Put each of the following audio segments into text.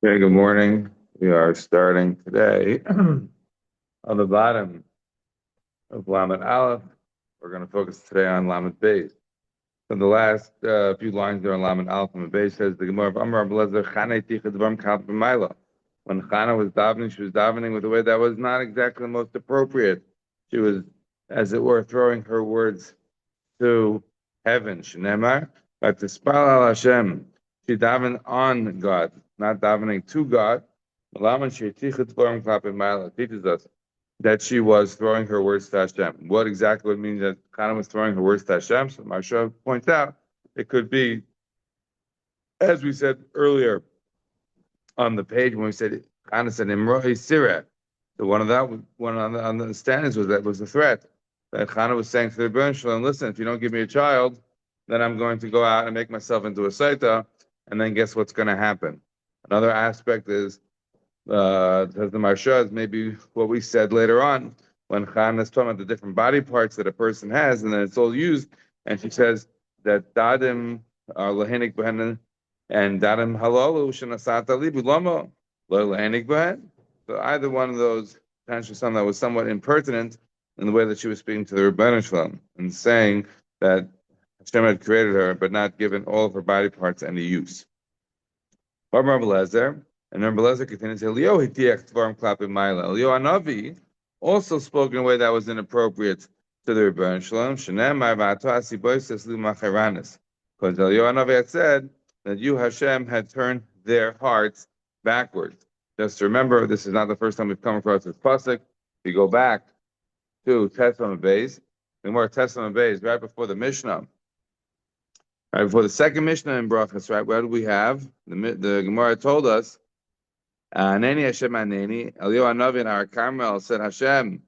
Okay, good morning. We are starting today on the bottom of Lamed Aleph. We're going to focus today on Lamed Beis. So the last few lines there on Lamed Aleph, Lamed Beis says the Gemara of Amar Abelezer Chana Tichas Dvarim Kal B'Mayla. When Chana was davening, she was davening with a way that was not exactly the most appropriate. She was, as it were, throwing her words to heaven. Shnemar, but to Spal al Hashem, she davened on God, not davening to God. Malaman she'tichet forum klapim ma'ala teaches us that she was throwing her words to Hashem. What exactly would mean that Chana was throwing her words to Hashem? So Marsha points out it could be, as we said earlier on the page when we said Chana said Imrohi Sirah. So one on the standards was a threat that Chana was saying to the Rebbeinu Shalom, listen, if you don't give me a child, then I'm going to go out and make myself into a saita, and then guess what's going to happen? Another aspect is the Marsha is maybe what we said later on when Chana is talking about the different body parts that a person has, and then it's all used, and she says that dadim are lahenik b'hen and dadim halalu shenasata libu lama lo lahenik b'hen. So either one of those potentially something that was somewhat impertinent in the way that she was speaking to the Rebbeinu Shalom and saying that Hashem had created her but not given all of her body parts any use. Rabbi Lezer, and Rabbi Lezer continues, Elio hitiach tvarim klapim ma'ila. Elio Hanavi also spoke in a way that was inappropriate to the Rebbeinu Shalom. Shenem ma'avato asiboises limacharanis. Because Elio Hanavi had said that you, Hashem, had turned their hearts backwards. Just remember, this is not the first time we've come across this pasuk. If you go back to Testament Beis, the more Testament Beis, right before the Mishnah, right before the second Mishnah in Brachot, right? What do we have? The Gemara told us, Aneni Hashem Aneni. Elio Hanavi in our Carmel said, Hashem,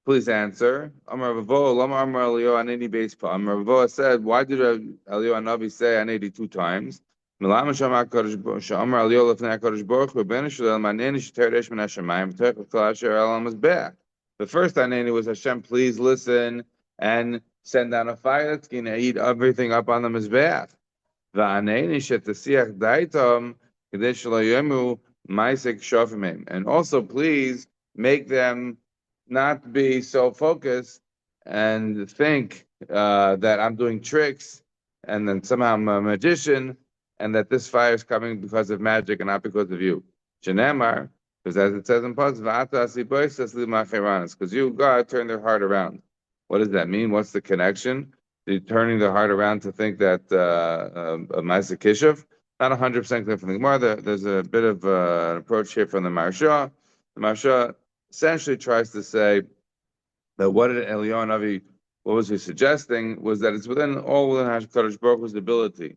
please answer. Amar Ravo, Lama Amar Elio Aneni Beispa. Amar Ravo said, why did Elio Hanavi say Aneni two times? Milama Shamar Kodesh Shamar Elio Lefnei Kodesh Baruch Hu Ben Shalom Aneni Sheteresh Min Hashemayim V'Tech V'Kol Asher Elam Mizbeach. The first Aneni was Hashem, please listen and send down a fire that's going to eat everything up on the Mizbeach. V'Aneni Shetasiach Daitom Kadesh Lo Yemu Maisek Shofimim. And also, please make them not be so focused and think that I'm doing tricks and then somehow I'm a magician and that this fire is coming because of magic and not because of you. Shenemar, because as it says in Paz, because you, God, turn their heart around. What does that mean? What's the connection? You're turning their heart around to think that a Maisa Kishuv, not 100% clear from the Gemara. There's a bit of an approach here from the Marsha. The Marsha essentially tries to say that what did Eliyahu Navi, what was he suggesting, was that it's within HaKadosh Baruch Hu's ability.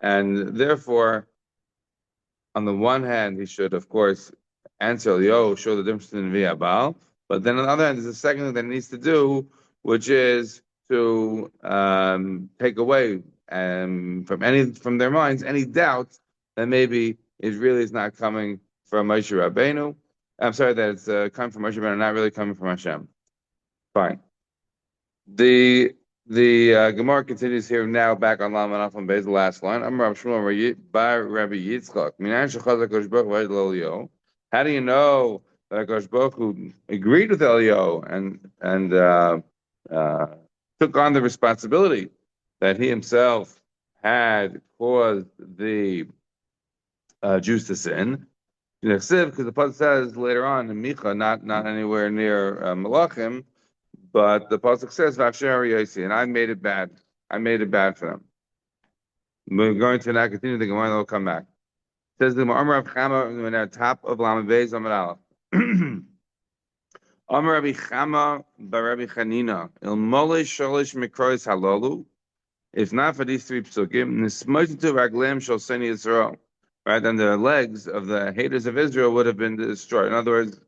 And therefore, on the one hand, he should, of course, answer Eliyahu, show the difference in Via Baal. But then on the other hand, there's a second thing that he needs to do, which is to take away from their minds any doubt that maybe it really is not coming from Moshe Rabbeinu. I'm sorry, that it's coming from Moshe Rabbeinu, not really coming from Hashem. Fine. The Gemara continues here now back on Laman Af on Beis, the last line. I'm Rav Shmuel Bar Rabbi Yitzchak. How do you know that Hakadosh Baruch Hu agreed with Elio and took on the responsibility that he himself had caused the Jews to sin? Because the pasuk says later on in Micha, not anywhere near Malachim, but the pasuk says V'Asher Yosi, and I made it bad. I made it bad for them. We're going to now continue the Gemara, and we'll come back. It says the Amar of Chama, we're at top of Lamed Beis Amud Aleph. Amar Rabbi Chama bar Rabbi Chanina Il Mole Sholish Mikrois Halalu. If not for these three psukim, Nismotitu Raglim Shel Seni Yisrael. Right, and the legs of the haters of Israel would have been destroyed. In other words,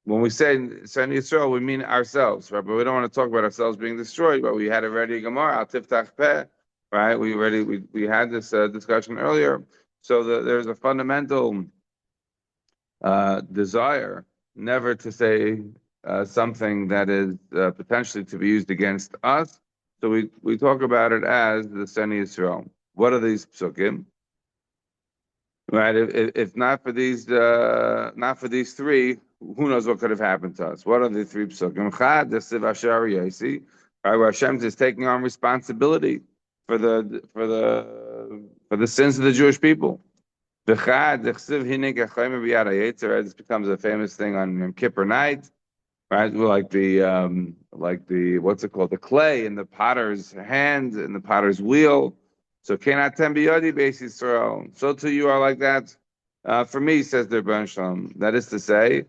when we say Seni Yisrael, we mean ourselves, right? But we don't want to talk about ourselves being destroyed. But we had already Gemara Al Tiftach Peh, right? We had this discussion earlier. So there's a fundamental desire never to say something that is potentially to be used against us. So we talk about it as the Seni Yisrael. What are these psukim? Right? If not for these three, who knows what could have happened to us? What are the three psukim? Chad, the Siv Asher Yosi, right? Where Hashem is taking on responsibility for the sins of the Jewish people. The Chad, the Chsiv Hinig Achayim B'Yad HaYetzer, this becomes a famous thing on Yom Kippur night, right? Like the what's it called? The clay in the potter's hand and the potter's wheel. So cannot biyadi beis Yisrael. So too you are like that. For me, says the Rebbeinu Shalom. That is to say,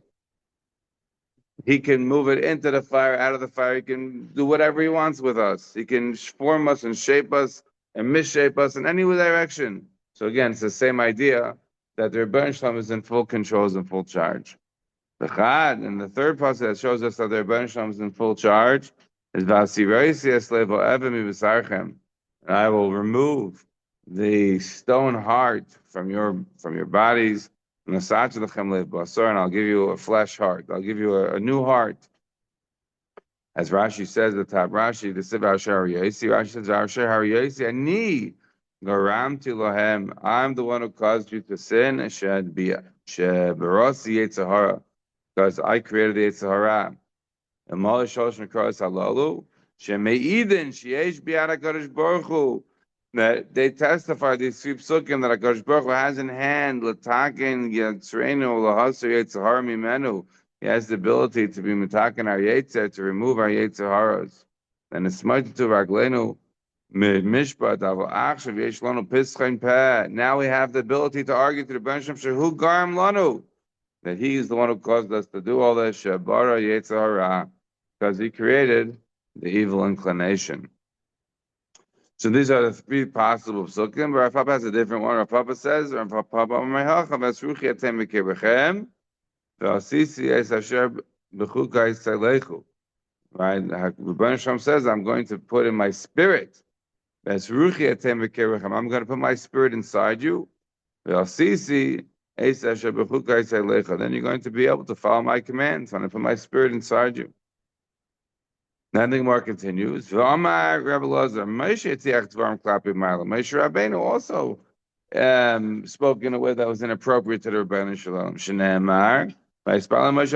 he can move it into the fire, out of the fire. He can do whatever he wants with us. He can form us and shape us and misshape us in any direction. So again, it's the same idea that the Rebbeinu Shalom is in full control, is in full charge. The Chad, and the third passage that shows us that the Rebbeinu Shalom is in full charge is Vasiroisi Eslevo Evim Ibisarchem. And I will remove the stone heart from your bodies, and I'll give you a flesh heart. I'll give you a new heart. As Rashi says, the top Rashi, the Siv Asher Yosi, Rashi says, Asher Yosi, Ani Garamti Lohem. I'm the one who caused you to sin, Shebarasi Yetzahara, because I created the Yetzahara. And Malish Shoshan Kros Halalu, Shemeidin, Sheesh Biara Kadosh Baruch Hu. That they testify these three psukim that HaKadosh Baruch Hu has in hand, L'taken Yitzreinu L'haser Yetzahara Mimenu. He has the ability to be mitaken our Yetzer, to remove our Yetzaharas. And it's smart to Raglenu Mishpat Avo Achshav Yesh Lanu Pischein Peh. Now we have the ability to argue to the Bensham Shehu Garam Lanu, that he is the one who caused us to do all this, Shabara Yetzahara, because he created the evil inclination. So these are the three possible psukim. But Rav Papa has a different one. Rav Papa says, Rav Papa Mehachav Esruchi Atem Mikebechem V'Asisi Es Asher B'Chukai Seilechu. Right? Rebbeinu Shalom says, I'm going to put in my spirit. Esruchi Atem Mikebechem. I'm going to put my spirit inside you. V'Asisi Es Asher B'Chukai Seilechu. Then you're going to be able to follow my commands. I'm going to put my spirit inside you. Then the Gemara continues. Moshe Rabbeinu also spoke in a way that was inappropriate to the Rebbeinu Shalom. Shneimar, because Moshe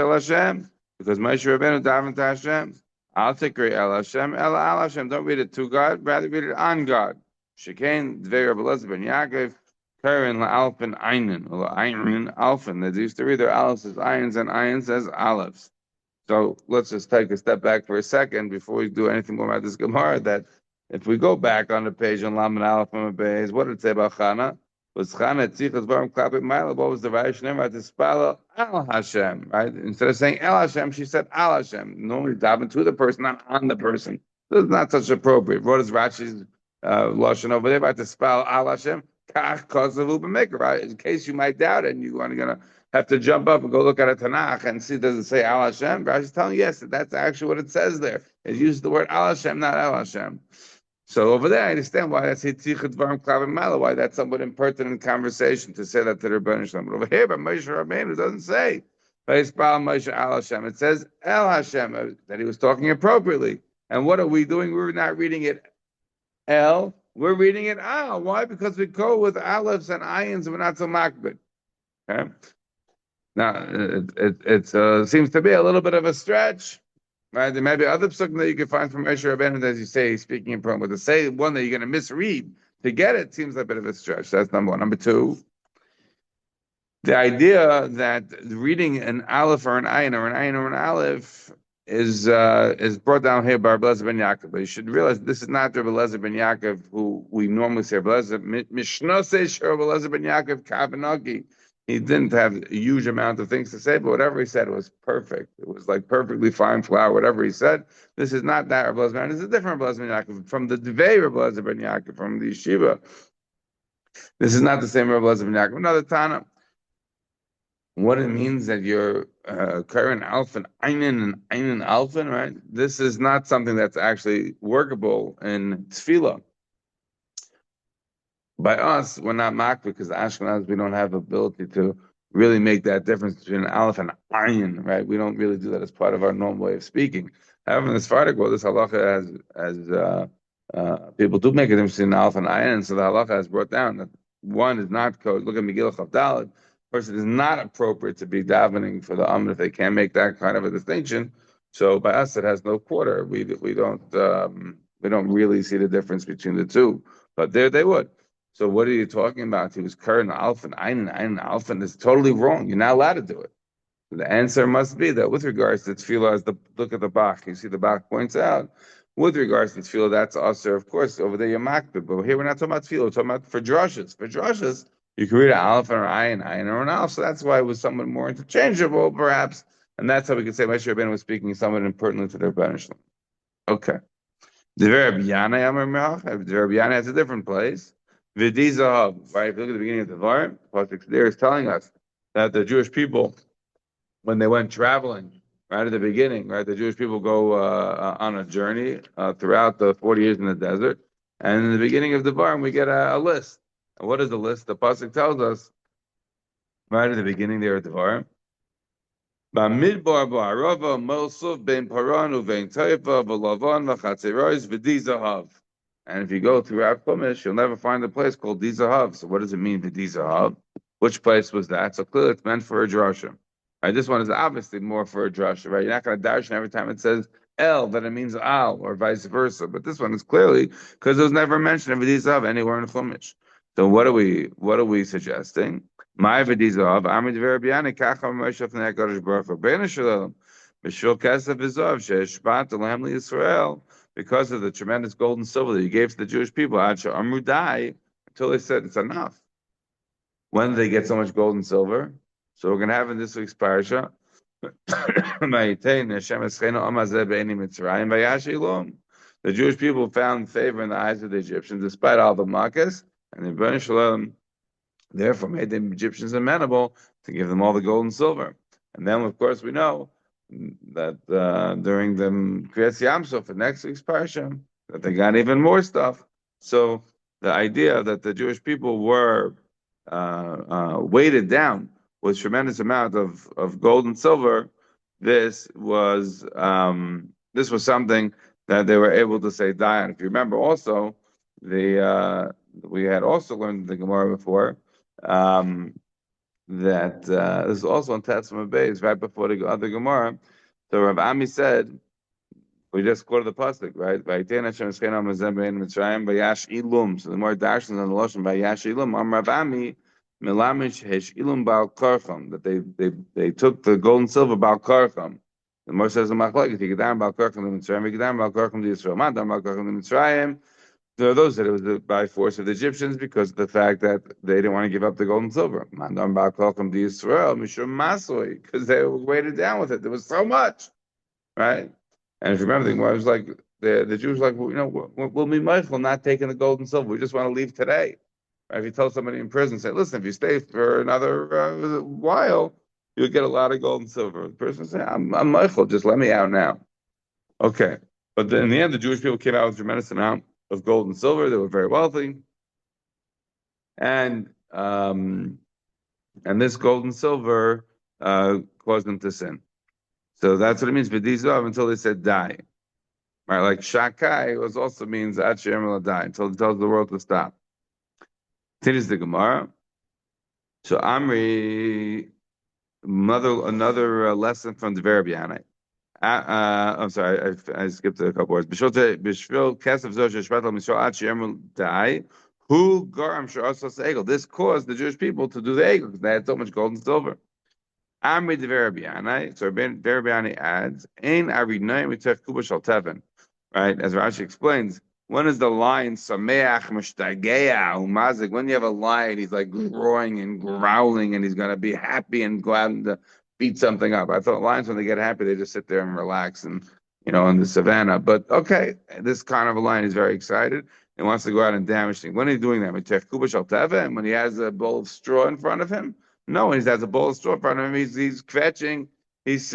Rabbeinu davened to Hashem. I'll take El Hashem, El Hashem. Don't read it to God, rather read it on God. Shekain Dvei Rabbi Elazar ben Yaakov, Karen LaAlpin Einin, Einin Alpin. They used to read their Aleph as Ayins and Ayins as Alephs. So let's just take a step back for a second before we do anything more about this Gemara. That if we go back on the page on Lamed Aleph and Beis, what did it say about Chana? Was Chana Tzichas Baram Klapit Ma'ila? What was the Rashi about this Spala Al Hashem? Right? Instead of saying El Hashem, she said Al Hashem. Normally daven to the person, not on the person. This is not such appropriate. What is Rashi's lashon over there about the Spala Al Hashem? Kach Kosavu B'Mikra. Right? In case you might doubt it, and you are gonna have to jump up and go look at a Tanakh and see, does it say Al Hashem? Rashi's telling you, yes, that's actually what it says there. It uses the word Al Hashem, not El Hashem. So over there, I understand why that's Hitzichet Varim Klav Mala, why that's somewhat impertinent conversation to say that to the Rebbeinu Shalom. But over here, by Moshe Rabbeinu, it doesn't say Moshe Al Hashem. It says El Hashem, that he was talking appropriately. And what are we doing? We're not reading it El, we're reading it Al. Why? Because we go with Aleph and Ayins, and we're not so makbid. Okay? Now, it seems to be a little bit of a stretch, right? There may be other psukim that you can find from Moshe Rabbeinu, as you say, speaking in front, but to say one that you're going to misread to get it seems like a bit of a stretch. That's number one. Number two, the idea that reading an aleph or an ayin or an ayin or an aleph is brought down here by Rabbi Elazar ben Yaakov. But you should realize this is not Rabbi Elazar ben Yaakov, who we normally say Rabbi Elazar. Mishnah says Rabbi Elazar ben Yaakov kavanagi. He didn't have a huge amount of things to say, but whatever he said was perfect. It was like perfectly fine flour, whatever he said. This is not that Rabbi Elazar ben Yaakov. This is a different Rabbi Elazar ben Yaakov from the Dvei Rabbi Elazar ben Yaakov, from the yeshiva. This is not the same Rabbi Elazar ben Yaakov. Another Tana. What it means that you're current alpha and Einin alpha, right? This is not something that's actually workable in tefillah. By us, we're not makbid because Ashkenaz, we don't have ability to really make that difference between an aleph and ayin, right? We don't really do that as part of our normal way of speaking. However, in this article, this halacha has people do make a difference between an aleph and ayin, and so the halacha has brought down that one is not code. Look at Megillah Chavdalad. First, it is not appropriate to be davening for the if they can't make that kind of a distinction. So by us, it has no quarter. We don't really see the difference between the two. But there they would. So what are you talking about? He was Kern Alf and Ein Alf, and it's totally wrong. You're not allowed to do it. The answer must be that with regards to tefillah, as the look at the Bach, you see the Bach points out, with regards to tefillah, that's also, of course, over there you're makbid. But here we're not talking about tefillah, we're talking about for drushes. For drushes, you can read an aleph or an ayin or an aleph. So that's why it was somewhat more interchangeable, perhaps. And that's how we could say Moshe Rabbeinu was speaking somewhat impertinent to their banishment. Okay. The Rabbi Yana Yamar Me'ach, the Rabbi Yana has a different place. V'dizahav, right? If you look at the beginning of the Var, Pasuk there is telling us that the Jewish people, when they went traveling, right at the beginning, right, the Jewish people go on a journey throughout the 40 years in the desert. And in the beginning of the barn, we get a list. And what is the list? The Pasuk tells us right at the beginning there at the barn. Bamidbar ba'arava mosuf ben paran uvein taifa v'lavan v'chatzerois v'dizahav. And if you go throughout Chumash, you'll never find a place called Dizahav. So what does it mean, Dizahav? Which place was that? So clearly it's meant for a drasha. Right, this one is obviously more for a drasha, right? You're not going to darshan every time it says El, that it means Al, or vice versa. But this one is clearly because it was never mentioned of Dizahav anywhere in Chumash. So what are we suggesting? My v'dizahav, Amud Yomi, kacha Moshe Fnei HaKadosh Baruch Hu, Bein Shalom, B'shul Kesef V'Zav, She'eshbat L'hem Yisrael, because of the tremendous gold and silver that you gave to the Jewish people, until they said it's enough. When did they get so much gold and silver? So we're going to have in this week's parasha. The Jewish people found favor in the eyes of the Egyptians, despite all the makas, and the Bnei Shalom therefore made the Egyptians amenable to give them all the gold and silver. And then, of course, we know that during the Kriyas Yamsuf for next week's parsha, that they got even more stuff. So the idea that the Jewish people were weighted down with tremendous amount of gold and silver, this was something that they were able to say die on. If you remember, also we had also learned the Gemara before that this is also in Testament Beis, right before the other Gemara. So Rav Ami said, we just quoted the pasuk, right? Vayitein Hashem Eschenu Mazem Bein Mitzrayim Vayash Ilum. So the more darshans on the lashon Vayash Ilum, Rav Ami Melamish Hesh Ilum Bal Karcham, that they took the gold and silver Bal Karcham. The more says the Machlekes, Yigdam Bal Karcham the Mitzrayim, Yigdam Bal Karcham the Yisrael, Madam Bal Karcham the Mitzrayim. There are those that it was by force of the Egyptians because of the fact that they didn't want to give up the gold and silver. Mandam Ba'Kolcham the Israel, Mishum Masoi, because they were weighted down with it. There was so much, right? And if you remember, the Gemara was like the Jews were like, well, we'll be mindful not taking the gold and silver. We just want to leave today. Right? If you tell somebody in prison, say, listen, if you stay for another while, you'll get a lot of gold and silver. The person say, I'm mindful, just let me out now. Okay, but then in the end, the Jewish people came out with a tremendous amount of gold and silver. They were very wealthy, and this gold and silver caused them to sin. So that's what it means. V'dizav until they said die, right? Like shakai was also means Ad die until it tells the world to stop. Continues the Gemara. So Amri, another lesson from the Rabbi Yanai. I'm sorry, I skipped a couple words. Bishvil kesef zosh shvatal misro ad she'emul dai. Who garam she'asas egel? This caused the Jewish people to do the egel because they had so much gold and silver. Amri de Rabbi Yanai. So Rabbi Yanai adds, "Ein arinay mitech kuba shal teven." Right, as Rashi explains, when is the lion sameach mishtagea umazik? When you have a lion, he's like roaring and growling, and he's going to be happy and go out and beat something up. I thought lions, when they get happy, they just sit there and relax and, in the savannah. But okay, this kind of a lion is very excited and wants to go out and damage things. When are you doing that? And when he has a bowl of straw in front of him? No, when he has a bowl of straw in front of him, he's kvetching. He's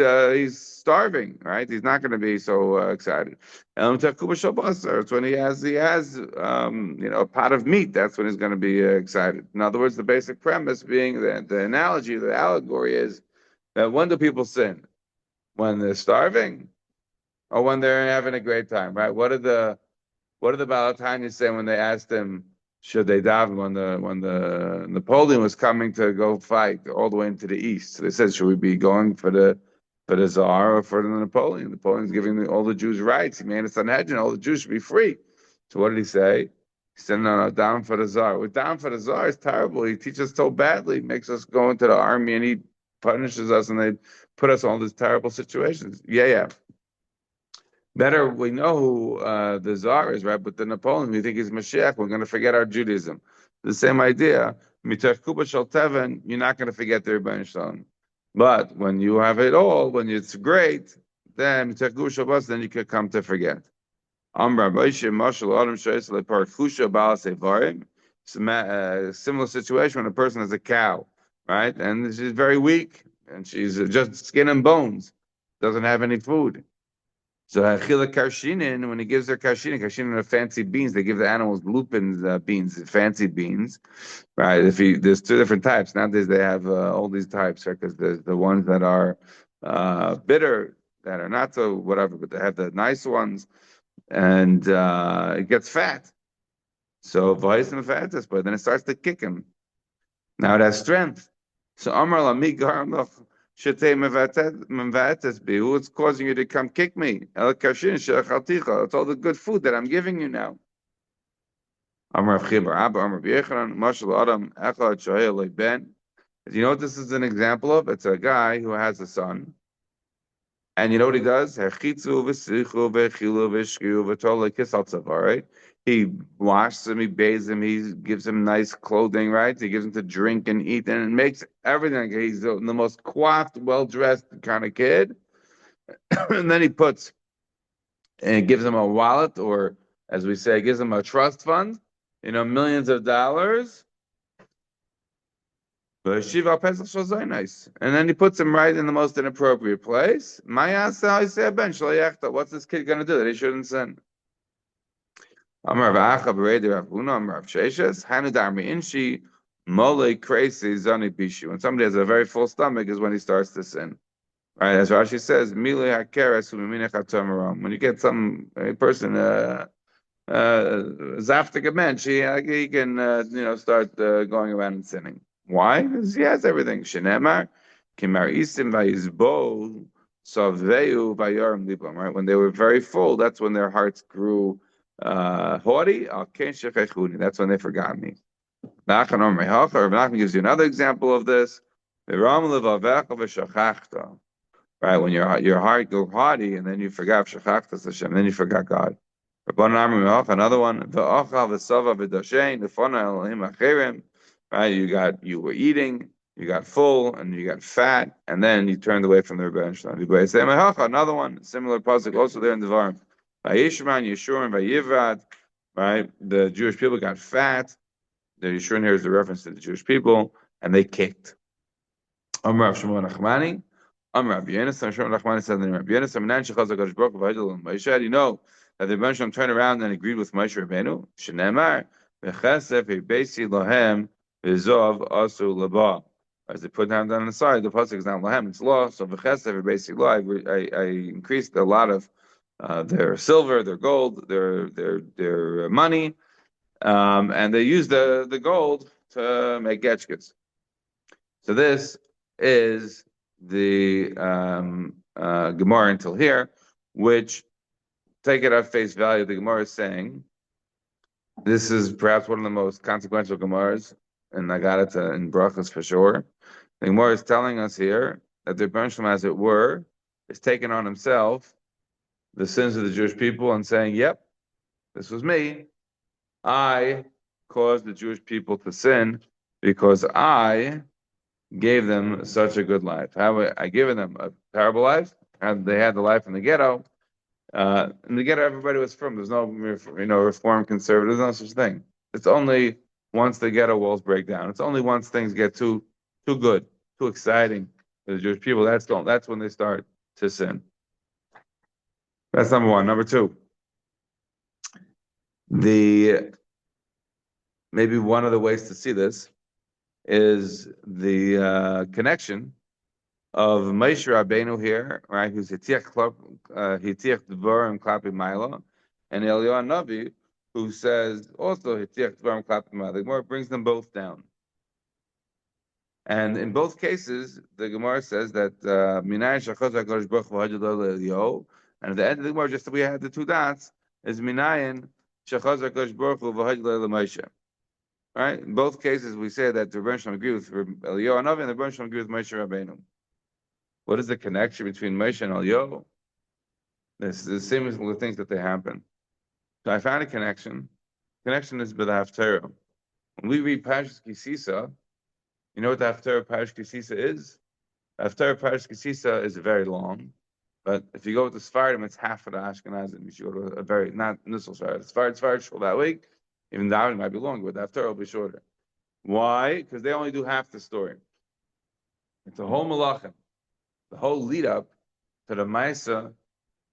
starving, right? He's not going to be so excited. It's when he has a pot of meat. That's when he's going to be excited. In other words, the basic premise being that the analogy, the allegory is that when do people sin? When they're starving, or when they're having a great time, right? What did the Balatanya say when they asked him, should they daven when the Napoleon was coming to go fight all the way into the east? So they said, should we be going for the Tsar or for the Napoleon? Napoleon's giving all the Jews rights. He made a Sanhedrin. All the Jews should be free. So what did he say? He said, no, no, down for the Tsar. We're down for the Tsar. It's terrible. He teaches us so badly. He makes us go into the army and he punishes us and they put us in all these terrible situations. Yeah, yeah. Better, we know who the Tsar is, right? But the Napoleon, we think he's Mashiach. We're going to forget our Judaism. The same idea. Mitach Kuba Shel Teven, you're not going to forget the Rebbeinu Shalom. But when you have it all, when it's great, then Mitach Kuba Shel Bas, then you could come to forget. Amr Moshe Mashal Adam Shoyes LePar Chusha Baal Sevarim. It's a similar situation when a person has a cow, right? And she's very weak, and she's just skin and bones, doesn't have any food. So Achila Karshinin, when he gives her Karshinin are fancy beans. They give the animals lupin beans, fancy beans, right? There's two different types nowadays. They have all these types, right? Because there's the ones that are bitter, that are not so whatever, but they have the nice ones, and it gets fat. So Vaisim fattest, but then it starts to kick him. Now it has strength. So Amar Lami Garmach. What's causing you to come kick me? It's all the good food that I'm giving you now. You know what this is an example of? It's a guy who has a son. And you know what he does? Right? He washes him, he bathes him, he gives him nice clothing, right? He gives him to drink and eat, and it makes everything. He's the most coiffed, well-dressed kind of kid. And then he puts and gives him a wallet, or as we say, gives him a trust fund, millions of dollars. And then he puts him right in the most inappropriate place. What's this kid going to do that he shouldn't sin? When somebody has a very full stomach is when he starts to sin. Right, as Rashi says, when you get a person, Zaftig mensch, he can, start going around and sinning. Why? Because he has everything. Shenemar, Kimar Isim Vayizbo, Saveu Vayorim Libam. Right, when they were very full, that's when their hearts grew haughty. That's when they forgot me. Nachman gives you another example of this. Right, when your heart go haughty, and then you forgot Shachachtas Hashem, then you forgot God. Another one, right? You were eating, you got full, and you got fat, and then you turned away from the Rebbeinu Shalom. Another one, similar pasuk, also there in the Devarim. Vayishman, Yeshurun, Vayivad, right? The Jewish people got fat. The Yeshurun here is the reference to the Jewish people, and they kicked. Amr Shmuel Nachmani. Rabbi Yonasan, Shmuel Nachmani said, Rabbi Yonasan, Menan Shechaz HaKadosh Baruch Hu V'Hidel Moshe. You know that the Rebbeinu Shalom turned around and agreed with Moshe Rabbeinu. Shenemar v'chesef v'beisi lohem v'zov asu laba. As they put down on the side, the pasuk is not lahem; it's law. So v'chesef v'beisi law. I increased a lot of their silver, their gold, their money, and they used the gold to make getchkes. So this is the Gemara until here, which, take it at face value, the Gemara is saying this is perhaps one of the most consequential Gemaras, and I got it in Brachos for sure. The Gemara is telling us here that the Rebbeinu Shalom, as it were, is taking on himself the sins of the Jewish people and saying, "Yep, this was me. I caused the Jewish people to sin because I gave them such a good life. How I given them a terrible life, and they had the life in the ghetto. In the ghetto, everybody was from. There's no, reform conservative. There's no such thing. It's only once the ghetto walls break down. It's only once things get too good, too exciting for the Jewish people. That's when they start to sin. That's number one. Number two, maybe one of the ways to see this is the connection of Moshe Rabbeinu here, right? Who's Hitiach Dvorim Klapi Maila, and Eliyahu Navi, who says also the Gemara brings them both down. And in both cases, the Gemara says that Minayin Shachaz HaKadosh Baruch Hu Hajjad Eliyahu, and at the end of the Gemara, just that we had the two dots, is Minayin Shachaz HaKadosh Baruch Hu Hajjad Moshe. Right? In both cases, we say that the Rebbeinu Shalom agree with Eliyahu Hanavi, and the Rebbeinu Shalom agree with Moshe Rabbeinu. What is the connection between Moshe and Eliyahu? There's the same things that they happen. So I found a connection. Connection is with the Haftarah. When we read Parshas Kisisa, you know what the Haftarah Parshas Kisisa is? The Haftarah Parshas Kisisa is very long, but if you go with the Sfardim, it's half of the Ashkenazim. You should go to a very, not Nissel Sfardim. Sfardim shul that week, even the Davening might be longer, but the Haftarah will be shorter. Why? Because they only do half the story. It's a whole malachim, the whole lead up to the Maisa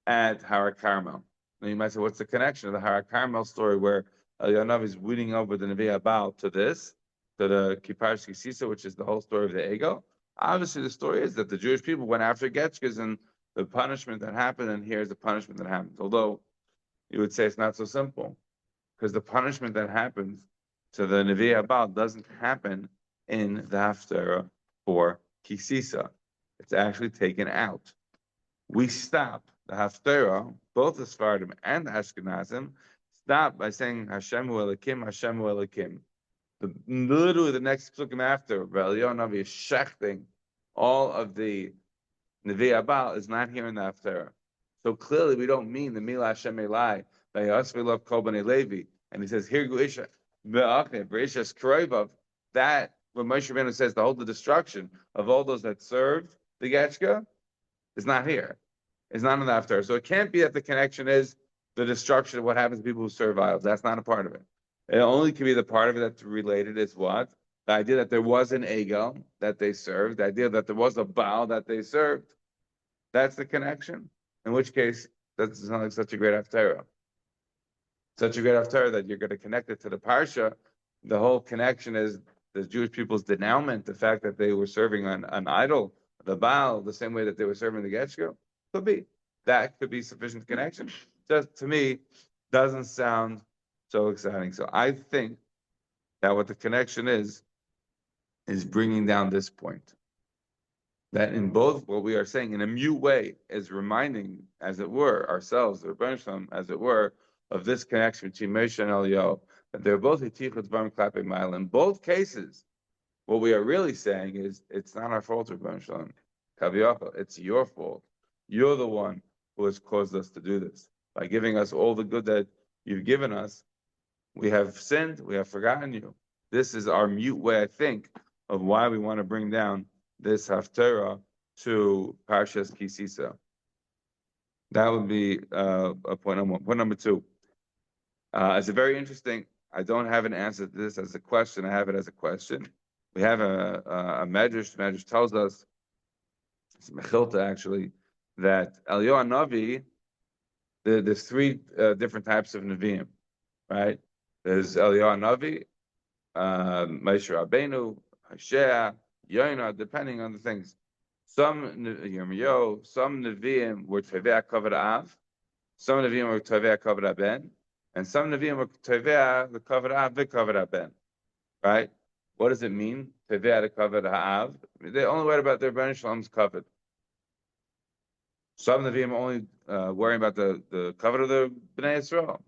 at Har Carmel. Now you might say, what's the connection of the Har Carmel story where Eliyahu is weeding over the Nevi Abal to this, to the Kipparish Kisisa, which is the whole story of the ego? Obviously, the story is that the Jewish people went after Getchkes and the punishment that happened, and here's the punishment that happens. Although you would say it's not so simple, because the punishment that happens to the Nevi Abal doesn't happen in the Haftarah for Kisisa. It's actually taken out. We stop the Haftarah, both the Sfardim and the Ashkenazim, stop by saying Hashem hu Elokim, Hashem hu Elokim. Literally the next psukim after, Eliyahu Navi is shechting all of the Nevi Abal is not here in the Haftarah. So clearly we don't mean the Mila Hashem Elai, Vayasvilov Kol Bnei Levi. And he says, here Guisha, Be'achne, Be'ishas Kroivov, that, when Moshe Rabbeinu says the whole destruction of all those that served the Getchka, is not here. It's not in the Haftarah. So it can't be that the connection is the destruction of what happens to people who serve idols. That's not a part of it. It only can be the part of it that's related is what? The idea that there was an ego that they served, the idea that there was a Baal that they served. That's the connection. In which case, that's not like such a great Haftarah. Such a great Haftarah that you're going to connect it to the Parsha. The whole connection is the Jewish people's denouement, the fact that they were serving an idol, the Baal, the same way that they were serving the Getchko. Could be. That could be sufficient connection. Just to me, doesn't sound so exciting. So I think that what the connection is bringing down this point. That in both what we are saying in a mute way is reminding, as it were, ourselves, the Rebbeinu Shalom, as it were, of this connection between Moshe and Eliyahu, that they're both Hitichut Dvarim Klapei Ma'ala. In both cases, what we are really saying is, it's not our fault, Rebbeinu Shalom. Kaviyachal, it's your fault. You're the one who has caused us to do this. By giving us all the good that you've given us, we have sinned, we have forgotten you. This is our mute way, I think, of why we want to bring down this Haftarah to Parshas Kisisa. That would be a point number one. Point number two. It's a very interesting, I don't have an answer to this as a question, I have it as a question. We have a Medrash. The Medrash tells us, it's Mechilta actually, that Eliyahu Navi, there's three different types of Nevi'im, right? There's Eliyahu Navi, Moshe Rabbeinu, Hashea, Yonah, depending on the things. Some Yirmiyahu, some Nevi'im were Tevei Kavod Av, some Nevi'im were Tevei Kavod Ben, and some Nevi'im were Tevei the Kavod Av v'Kavod Ben, right? What does it mean? Tevei the Kavod Av. They only worry about their Rebbeinu Shalom's covet. Some Nevi'im only worrying about the covet of the Bnei Yisrael.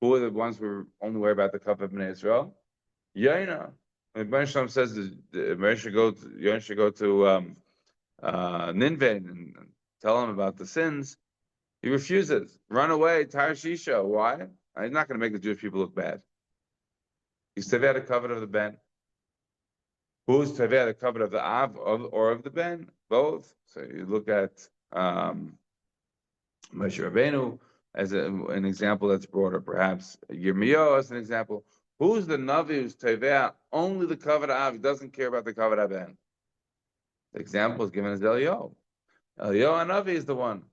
Who are the ones who only worry about the covet of Bnei Yisrael? Yaina. When Rebbeinu Shalom says Yonah should go to Nineveh and tell him about the sins, he refuses. Run away, Tarshisha. Why? He's not going to make the Jewish people look bad. He's Tevei the covet of the Ben. Who's Tevei the covet of the Av or of the Ben? Both. So you look at Moshe Rabbeinu as an example that's broader, perhaps Yirmiyahu as an example. Who's the Navi who's Tevei only the covet Av? He doesn't care about the covet of Ben. The example is given as Eliyahu. Eliyahu Navi is the one.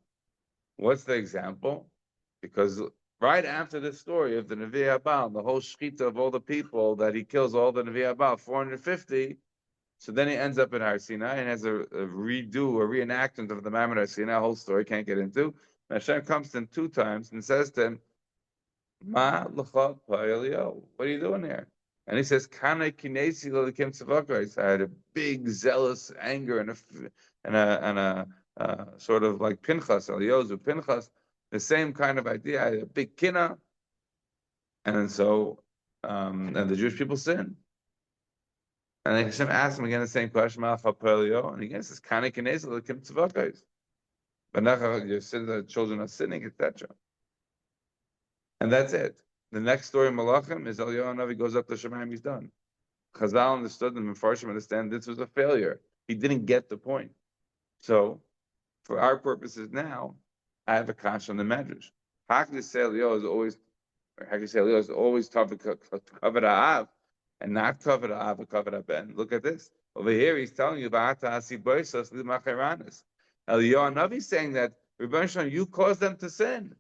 What's the example? Because right after this story of the Nevi Abal, the whole shechita of all the people that he kills, all the Nevi Abal, 450. So then he ends up in Har Sinai and has a reenactment of the Mamre Har Sinai. Whole story can't get into. And Hashem comes to him two times and says to him, Ma l'cha pa'elio. What are you doing here? And he says, Kana kinesi l'lekim tzavakos. I had a big zealous anger and a sort of like Pinchas, Eliozu Pinchas, the same kind of idea. I had a big kina, and so and the Jewish people sin. And then Hashem asked him again the same question, Ma l'cha pa'elio, and again says, Kana kinesi l'lekim tzavakos. But your sins, the children are sinning, etc. And that's it. The next story in Malachim is Eliyahu Navi goes up to Shemaim, he's done. Chazal understood and Mefarshim understand this was a failure. He didn't get the point. So, for our purposes now, I have a kash on the Medrash. Hakdis Eliyahu is always tough to cover the Av, and not cover the Av, but cover the Ben. Look at this. Over here, he's telling you about Eliyahu Navi is saying that, Rebbeinu Shalom, you caused them to sin.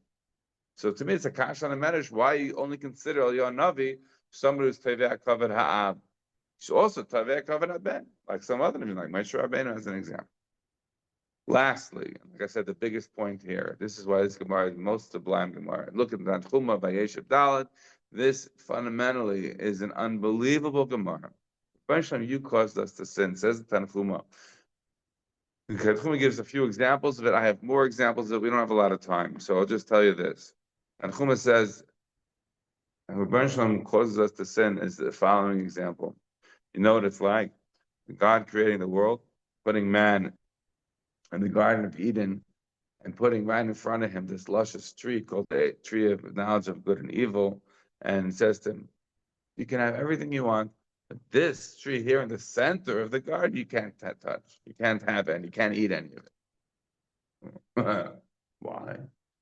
So to me, it's a kash on a medrash. Why you only consider Eliyahu Navi somebody who's tevei kavod ha'av? He's also tevei kavod ha'ben, like some other names, like Moshe Rabbeinu as an example. Lastly, like I said, the biggest point here. This is why this Gemara is the most sublime Gemara. Look at Tanchuma by Yeshiv Dalet. This fundamentally is an unbelievable Gemara. You caused us to sin, says the Tanchuma. Tanchuma gives a few examples of it. I have more examples of it. We don't have a lot of time, so I'll just tell you this. And Chuma says, and Rebbeinu Shalom causes us to sin is the following example. You know what it's like? God creating the world, putting man in the Garden of Eden, and putting right in front of him this luscious tree called the tree of knowledge of good and evil, and says to him, you can have everything you want, but this tree here in the center of the garden, you can't touch. You can't have it, and you can't eat any of it. Why?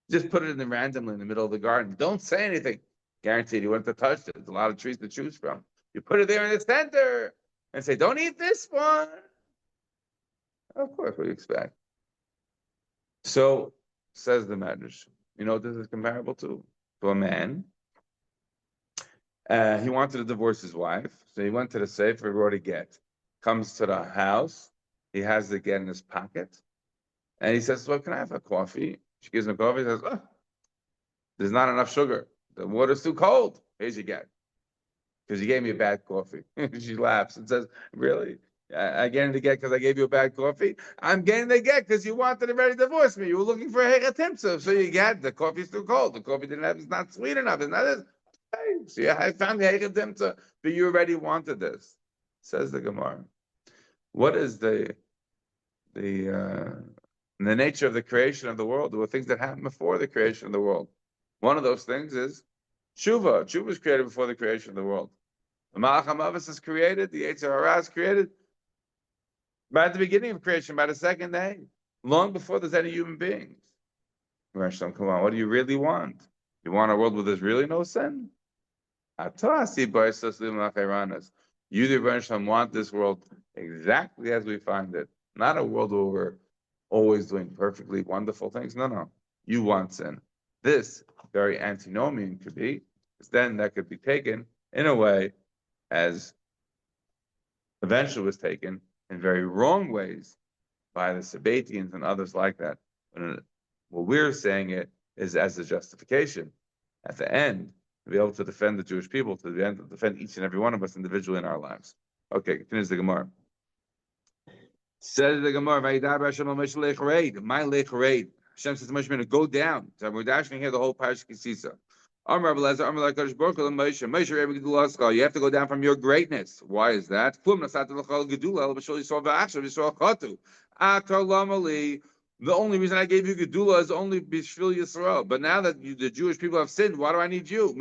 Just put it in randomly in the middle of the garden. Don't say anything. Guaranteed you wouldn't have touched it. There's a lot of trees to choose from. You put it there in the center and say, don't eat this one. Of course, what do you expect? So, says the Medrash, you know what this is comparable to? To a man. He wanted to divorce his wife, so he went to the safe, he wrote a get. Comes to the house, he has the get in his pocket, and he says, well, can I have a coffee? She gives him coffee. He says, oh, there's not enough sugar. The water's too cold. Here's your get. Because you gave me a bad coffee. She laughs and says, really? I'm getting the get because I gave you a bad coffee? I'm getting the get because you wanted to already divorce me. You were looking for a hekatimtza. So you get the coffee's too cold. The coffee it's not sweet enough. It's not this. Hey, see, I found the hekatimtza, but you already wanted this. Says the Gemara. What is the nature of the creation of the world? There were things that happened before the creation of the world. One of those things is tshuva. Tshuva was created before the creation of the world. The Malach HaMavis is created. The Yetzer Hara is created by the beginning of creation, by the second day, long before there's any human beings. Come on, what do you really want? You want a world where there's really no sin? You, the Rebbeinu want this world exactly as we find it. Not a world where we're always doing perfectly wonderful things. No. You want sin. This very antinomian could be, because then that could be taken in a way as eventually was taken in very wrong ways by the Sabbatians and others like that. What we're saying it is as a justification at the end to be able to defend the Jewish people, to be able to defend each and every one of us individually in our lives. Okay, continues the Gemara. Says the Gemara, my lechareid. Hashem says to Moshe, go down. So we're dashing here the whole Parashat Kisisa. You have to go down from your greatness. Why is that? The only reason I gave you Gedula is only Bishvil Yisrael. But now that the Jewish people have sinned, why do I need you?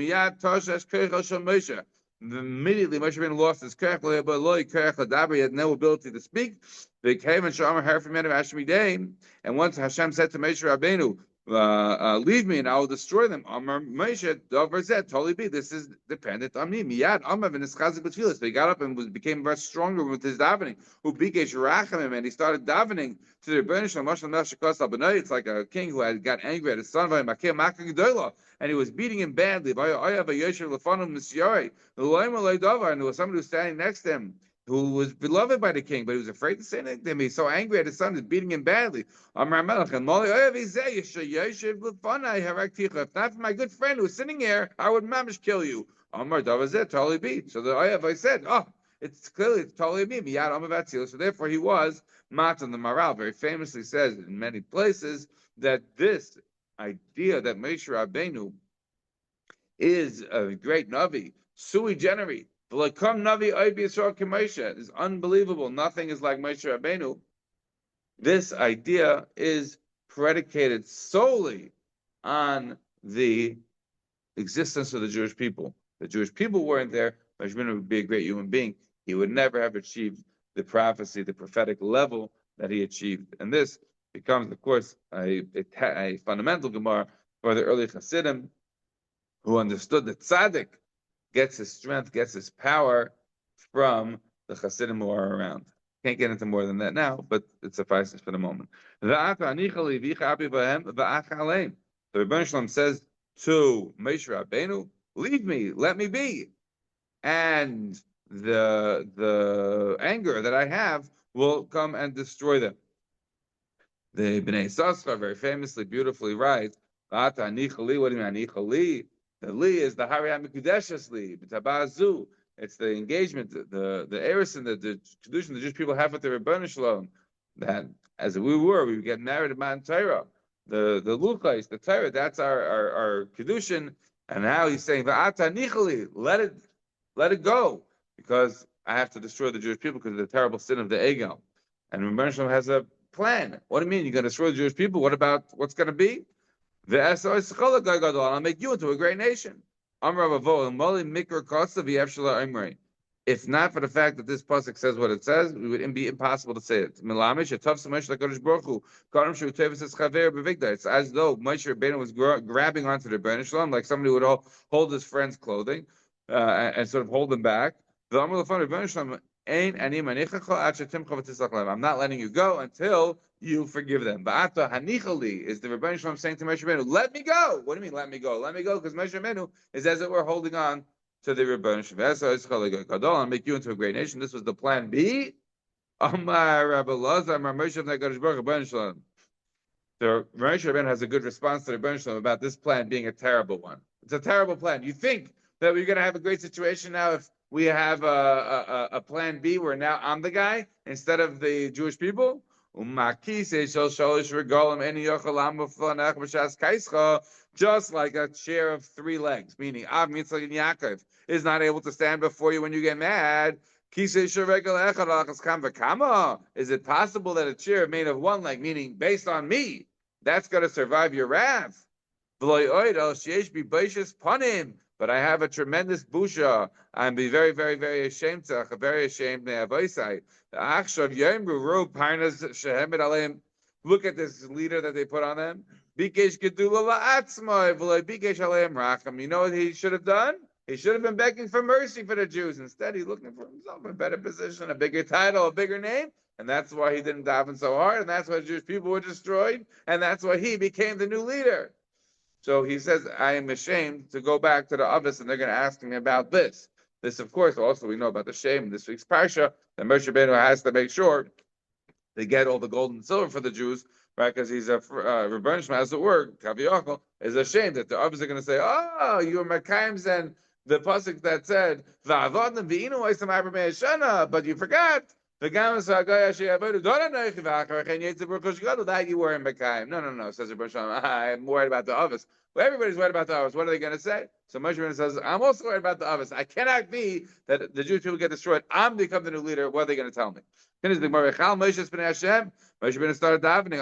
Immediately Moshe Rabbeinu lost his kerech, he had no ability to speak. And once Hashem said to Moshe Rabbeinu, leave me and I will destroy them. Totally be. This is dependent on me. So he got up and became much stronger with his davening. And he started davening to the Rebbeinu. It's like a king who had got angry at his son, and he was beating him badly. And there was somebody who was standing next to him. who was beloved by the king, but he was afraid to say anything to him. He's so angry at his son, he's beating him badly. If not for my good friend who's sitting here, I would mamish kill you. Totally beat. So the I said, it's totally me. So therefore he was Matan. The Maral very famously says in many places that this idea that Moshe Rabbeinu is a great Navi, sui generis. Navi is unbelievable. Nothing is like Moshe Rabbeinu. This idea is predicated solely on the existence of the Jewish people. The Jewish people weren't there. Moshe Rabbeinu would be a great human being. He would never have achieved the prophecy, the prophetic level that he achieved. And this becomes, of course, a fundamental Gemara for the early Hasidim, who understood that tzaddik gets his strength, gets his power from the Hasidim who are around. Can't get into more than that now, but it suffices for the moment. The Rebbeinu Shalom says to Moshe Rabbeinu, leave me, let me be. And the anger that I have will come and destroy them. The Bnei Sasra very famously, beautifully writes, what do you mean, anichali? The li is the Hari HaMekudeshes li, b'tabazu. It's the engagement, the erison that the tradition the Jewish people have with the Rebbeinu Shalom. That as we would get married at Mount Torah. The luchais, the Torah, that's our kedushin. And now he's saying, v'ata nichali, let it go, because I have to destroy the Jewish people because of the terrible sin of the Egel. And Rebbeinu Shalom has a plan. What do you mean? You're going to destroy the Jewish people? What about what's going to be? I'll make you into a great nation. If not for the fact that this pasuk says what it says, it would be impossible to say it. It's as though Moshe Rabbeinu was grabbing onto the Rebbeinu Shalom, like somebody would hold his friend's clothing and sort of hold him back. I'm not letting you go until you forgive them. Ba'ata hanichali is the Rebbeinu Shalom saying to Moshe Rabbeinu, let me go. What do you mean, let me go? Let me go, because Moshe Rabbeinu is as it were holding on to the Rebbeinu Shalom. I'll make you into a great nation. This was the plan B. Amar Rabbi Lazar, Amar Moshe Rabbeinu Shalom. So Moshe Rabbeinu has a good response to the Rebbeinu Shalom about this plan being a terrible one. It's a terrible plan. You think that we're going to have a great situation now if we have a plan B where now I'm the guy instead of the Jewish people? Just like a chair of three legs, meaning Av Mitzvah and Yaakov is not able to stand before you when you get mad. Is it possible that a chair made of one leg, meaning based on me, that's going to survive your wrath? But I have a tremendous busha. I'm be very, very, very ashamed. Very ashamed. Look at this leader that they put on them. You know what he should have done? He should have been begging for mercy for the Jews. Instead, he's looking for himself a better position, a bigger title, a bigger name. And that's why he didn't daven so hard. And that's why Jewish people were destroyed. And that's why he became the new leader. So he says, I am ashamed to go back to the Avos, and they're going to ask me about this. This, of course, also we know about the shame in this week's Parsha, that Moshe Rabbeinu has to make sure they get all the gold and silver for the Jews, right? Because he's a Rebbeinu Shalom, as it were, Kaviyachol, is ashamed that the Avos are going to say, oh, you were Makaims and the pasuk that said, but you forgot. That you were in Mekayim. No, says Rebbeinu Shalom. I'm worried about the Avos. Well, everybody's worried about the Avos. What are they going to say? So Moshe Rabbeinu says, I'm also worried about the Avos. I cannot be that the Jewish people get destroyed. I'm become the new leader. What are they going to tell me? Moshe Rabbeinu started davening.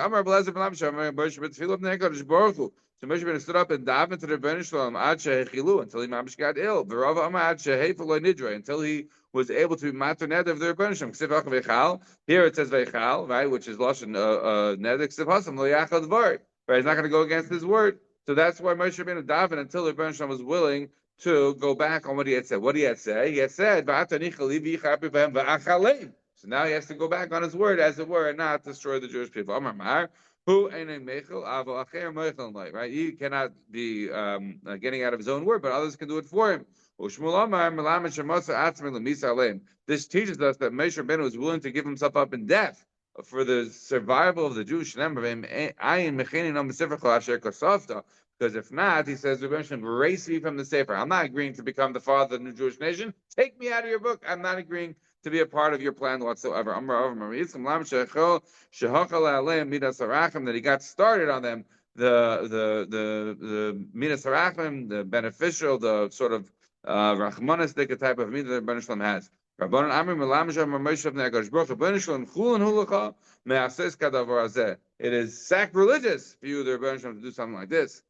So Moshe Rabbeinu stood up and davened to the Rebbeinu Shalom until he mamish got ill. Until he was able to be matur neder of the Rebbeinu Shalom. Here it says veichal, right, which is lashon neder ksiv hasam lo yachal dvar. Right, he's not going to go against his word. So that's why Moshe Rabbeinu davened until the Rebbeinu Shalom was willing to go back on what he had said. What he had said? He had said, so now he has to go back on his word, as it were, and not destroy the Jewish people. Right? He cannot be getting out of his own word, but others can do it for him. This teaches us that Moshe Rabbeinu was willing to give himself up in death for the survival of the Jewish number. Because if not, he says, erase me from the Sefer. I'm not agreeing to become the father of the new Jewish nation. Take me out of your book. I'm not agreeing to be a part of your plan whatsoever. That he got started on them, the midas harachim, the beneficial, the sort of Rachmanistic type of midah that Rebbeinu Shalom has. Rabbanan Amri Melam Shem Moshe of Nekadosh Baruch Rebbeinu Shalom Chulin Hulacha Me'ases Kadavar Hazeh. It is sacrilegious for you, the Rebbeinu Shalom, to do something like this.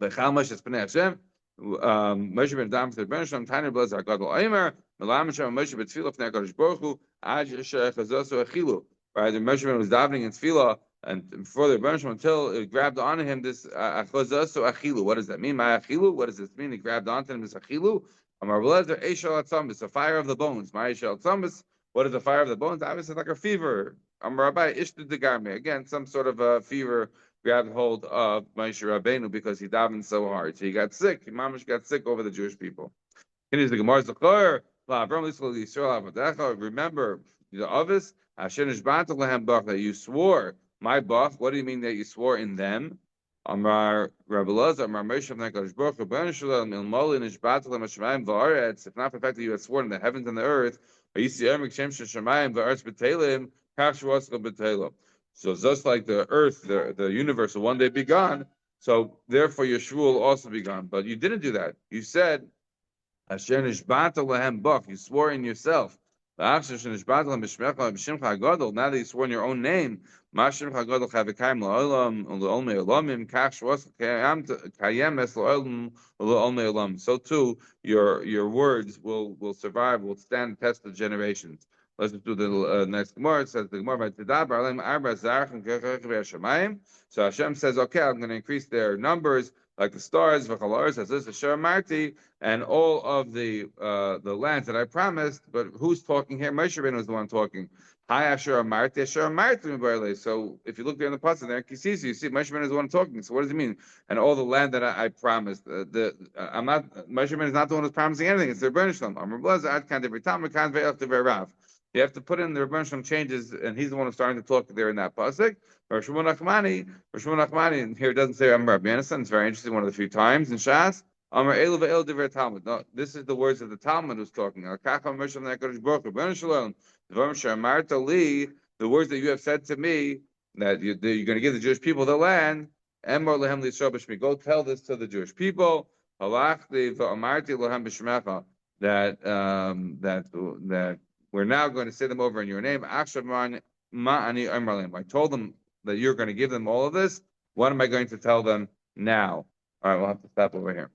Bechal Moshe Pnei Hashem. Moshe ben Dam to Rebbeinu Shalom Tanya Blaz Hagadol Aimer Melam Shem Moshe B'Tfilah of Nekadosh Baruch Hu Ad Yeshayach Hazosu Achilu. Right, the Moshe was davening in Tfilah. And before the Rebbeinu Shalom, until it grabbed onto him this achozaso achilu. What does that mean? My achilu. What does this mean? It grabbed onto him this achilu. Amar Belezer eishal atzambis, a fire of the bones. My eishal atzambis. What is the fire of the bones? Obviously, like a fever. Amar Rabbi ishtu degarme. Again, some sort of a fever grabbed hold of Moshe Rabbeinu because he davened so hard. So he got sick. He mamish got sick over the Jewish people. The Gemara Zachor. Remember the Avis. That you swore. My bach, what do you mean that you swore in them? Amar Rabbi Elazar, Amar Moshe of Nekadosh Baruch Hu, Rebbeinu Shalom, Ilmoli Nishbatu L'Mashamayim V'Aretz. If not for the fact that you had sworn in the heavens and the earth, Yisiyam Shem Sheshamayim V'Aretz B'Telim, Kach Shvascha B'Telim. So just like the earth, the universe will one day be gone, so therefore your shvur will also be gone. But you didn't do that. You said, Asher Nishbatu Lehem Bach. You swore in yourself. Now that you swore in your own name, so too your words will survive, will stand the test of generations. Let's do the next Gemara. It says the Gemara, so Hashem says, okay, I'm going to increase their numbers like the stars, as this is and all of the lands that I promised. But who's talking here? Moshe Rabbeinu is the one talking. Hi, Asher Amarti. So if you look there in the pasuk there, you see Moshe Rabbeinu is the one talking. So what does it mean? And all the land that I promised. Moshe Rabbeinu is not the one who's promising anything. It's the Rebbeinu Shalom. You have to put in the Rebbeinu Shalom changes, and he's the one who's starting to talk there in that pasuk. Rishon Nachmani, and here it doesn't say Amar Rabbi Yonasan. It's very interesting, one of the few times in Shas. Amar Elu ve'el divrei Talmud. No, this is the words of the Talmud who's talking. The words that you have said to me, that you're going to give the Jewish people the land. Go tell this to the Jewish people. That we're now going to say them over in your name. I told them that you're going to give them all of this. What am I going to tell them now? All right, we'll have to stop over here.